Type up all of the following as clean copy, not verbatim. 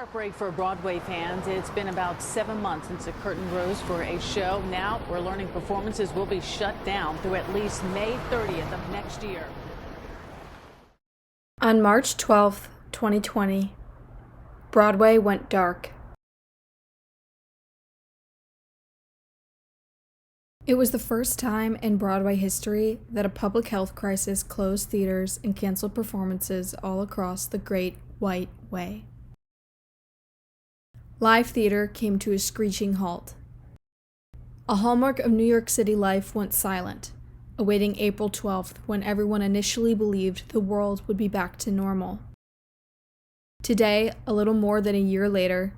heartbreak for Broadway fans. It's been about 7 months since the curtain rose for a show. Now we're learning performances will be shut down through at least May 30th of next year. On March 12th, 2020, Broadway went dark. It was the first time in Broadway history that a public health crisis closed theaters and canceled performances all across the Great White Way. Live theater came to a screeching halt. A hallmark of New York City life went silent, awaiting April 12th when everyone initially believed the world would be back to normal. Today, a little more than a year later,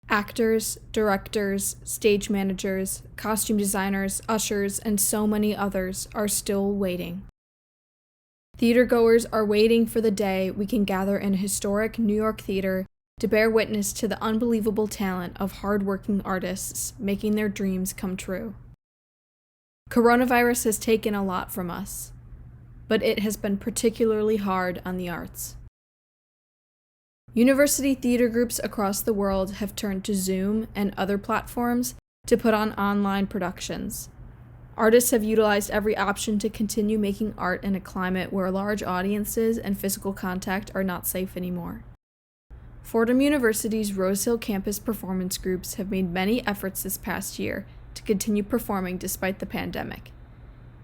actors, directors, stage managers, costume designers, ushers, and so many others are still waiting. Theatergoers are waiting for the day we can gather in a historic New York theater to bear witness to the unbelievable talent of hardworking artists making their dreams come true. Coronavirus has taken a lot from us, but it has been particularly hard on the arts. University theater groups across the world have turned to Zoom and other platforms to put on online productions. Artists have utilized every option to continue making art in a climate where large audiences and physical contact are not safe anymore. Fordham University's Rose Hill campus performance groups have made many efforts this past year to continue performing despite the pandemic.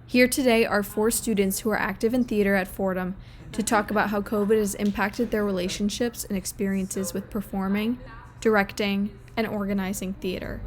Here today are 4 students who are active in theater at Fordham to talk about how COVID has impacted their relationships and experiences with performing, directing, and organizing theater.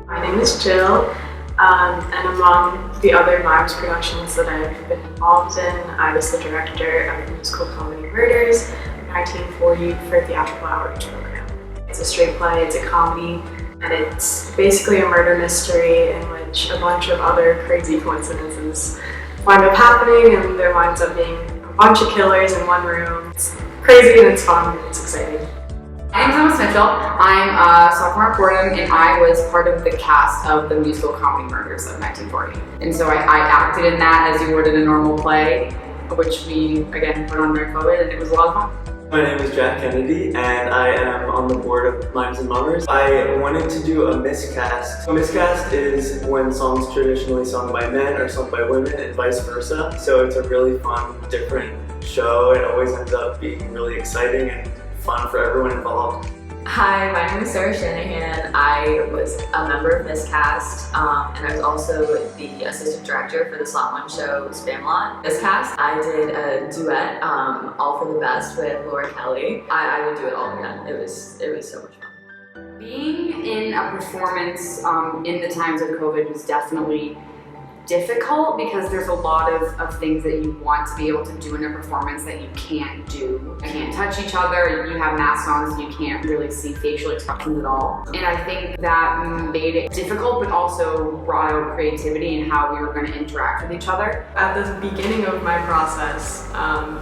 My name is Jill, and among the other Mimes productions that I've been involved in, I was the director of the musical comedy Murders, 1940 for Theatrical Outreach Program. It's a straight play, it's a comedy, and it's basically a murder mystery in which a bunch of other crazy coincidences wind up happening, and there winds up being a bunch of killers in one room. It's crazy and it's fun and it's exciting. My name's Emma Mitchell. I'm a sophomore at Fordham, and I was part of the cast of the musical comedy Murders of 1940. And so I acted in that as you would in a normal play, which we, again, put on during COVID, and it was a lot of fun. My name is Jack Kennedy, and I am on the board of Mimes and Mummers. I wanted to do a miscast. A miscast is when songs traditionally sung by men are sung by women and vice versa. So it's a really fun, different show. It always ends up being really exciting and fun for everyone involved. Hi, my name is Sarah Shanahan. I was a member of Miscast, and I was also the assistant director for the Slot One show, Spamalot. Miscast, I did a duet, All for the Best, with Laura Kelly. I would do it all again. It was so much fun. Being in a performance in the times of COVID was definitely difficult because there's a lot of things that you want to be able to do in a performance that you can't do. You can't touch each other, you have masks on, so you can't really see facial expressions at all. And I think that made it difficult, but also brought out creativity in how we were going to interact with each other. At the beginning of my process,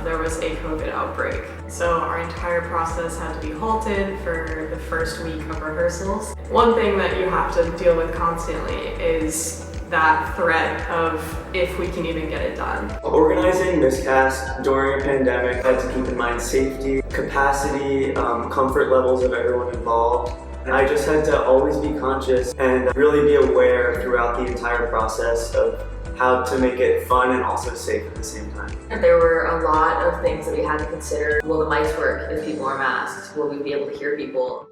there was a COVID outbreak. So our entire process had to be halted for the first week of rehearsals. One thing that you have to deal with constantly is that threat of if we can even get it done. Organizing Miscast during a pandemic, I had to keep in mind safety, capacity, comfort levels of everyone involved. And I just had to always be conscious and really be aware throughout the entire process of how to make it fun and also safe at the same time. And there were a lot of things that we had to consider. Will the mics work if people are masked? Will we be able to hear people?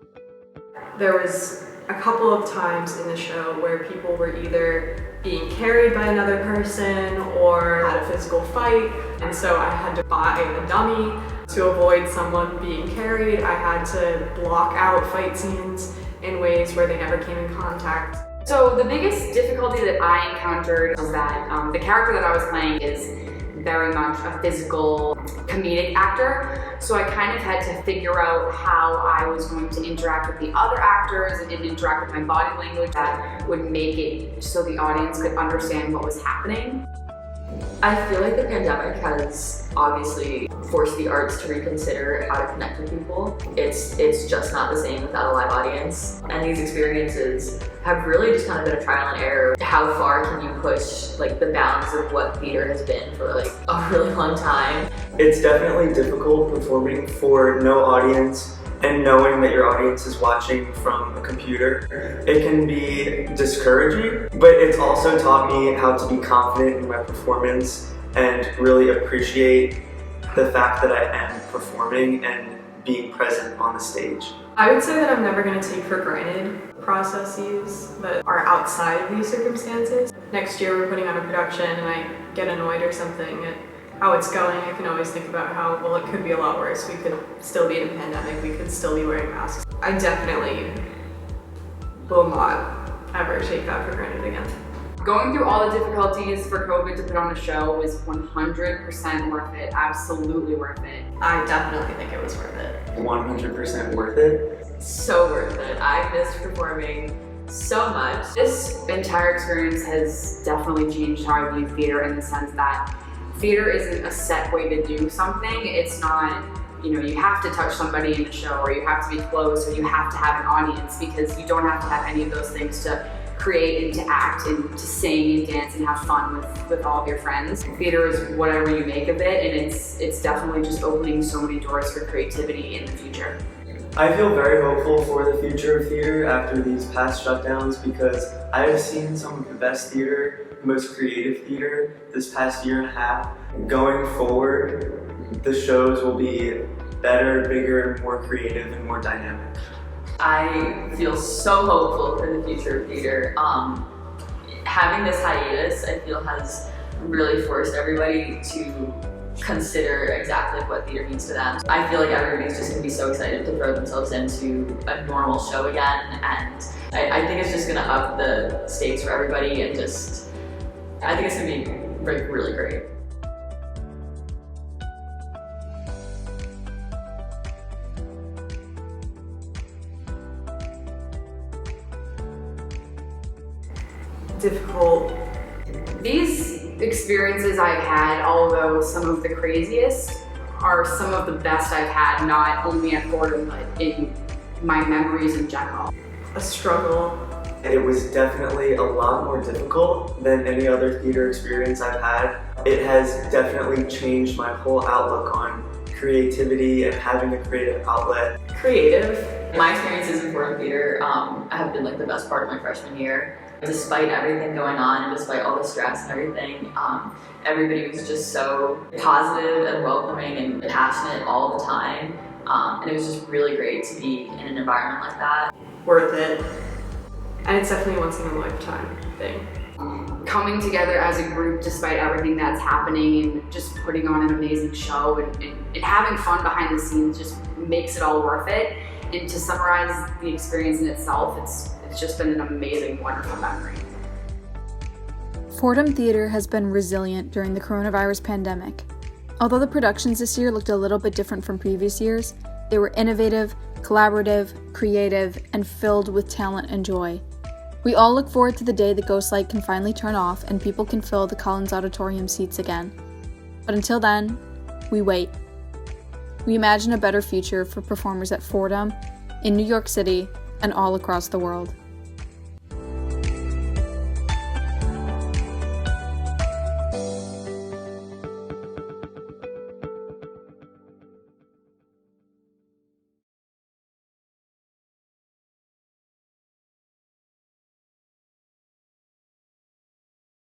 There was a couple of times in the show where people were either being carried by another person or had a physical fight, and so I had to buy a dummy to avoid someone being carried. I had to block out fight scenes in ways where they never came in contact. So the biggest difficulty that I encountered was that the character that I was playing is very much a physical comedic actor, so I kind of had to figure out how I was going to interact with the other actors and interact with my body language that would make it so the audience could understand what was happening. I feel like the pandemic has obviously forced the arts to reconsider how to connect with people. It's just not the same without a live audience. And these experiences have really just kind of been a trial and error. How far can you push like the bounds of what theater has been for like a really long time? It's definitely difficult performing for no audience and knowing that your audience is watching from a computer. It can be discouraging, but it's also taught me how to be confident in my performance and really appreciate the fact that I am performing and being present on the stage. I would say that I'm never going to take for granted processes that are outside of these circumstances. Next year we're putting on a production and I get annoyed or something at how it's going. I can always think about how, well, it could be a lot worse. We could still be in a pandemic. We could still be wearing masks. I definitely will not ever take that for granted again. Going through all the difficulties for COVID to put on a show was 100% worth it, absolutely worth it. I definitely think it was worth it. 100% worth it. So worth it. I missed performing so much. This entire experience has definitely changed how I view theater in the sense that theater isn't a set way to do something. It's not, you have to touch somebody in the show, or you have to be close, or you have to have an audience, because you don't have to have any of those things to create and to act and to sing and dance and have fun with all of your friends. Theater is whatever you make of it, and it's definitely just opening so many doors for creativity in the future. I feel very hopeful for the future of theater after these past shutdowns, because I have seen some of the best theater, the most creative theater this past year and a half. Going forward, the shows will be better, bigger, more creative, and more dynamic. I feel so hopeful for the future of theater. Having this hiatus, I feel, has really forced everybody to consider exactly what theater means to them. I feel like everybody's just gonna be so excited to throw themselves into a normal show again, and I think it's just gonna up the stakes for everybody, and I think it's gonna be really great. Difficult. These experiences I've had, although some of the craziest, are some of the best I've had, not only at Fordham, but in my memories in general. A struggle. It was definitely a lot more difficult than any other theater experience I've had. It has definitely changed my whole outlook on creativity and having a creative outlet. Creative. My experiences in Fordham Theater have been like the best part of my freshman year. Despite everything going on and despite all the stress and everything, everybody was just so positive and welcoming and passionate all the time. And it was just really great to be in an environment like that. Worth it. And it's definitely a once in a lifetime thing. Coming together as a group despite everything that's happening and just putting on an amazing show and having fun behind the scenes just makes it all worth it. And to summarize the experience in itself, it's just been an amazing, wonderful memory. Fordham Theater has been resilient during the coronavirus pandemic. Although the productions this year looked a little bit different from previous years, they were innovative, collaborative, creative, and filled with talent and joy. We all look forward to the day the ghost light can finally turn off and people can fill the Collins Auditorium seats again. But until then, we wait. We imagine a better future for performers at Fordham, in New York City, and all across the world.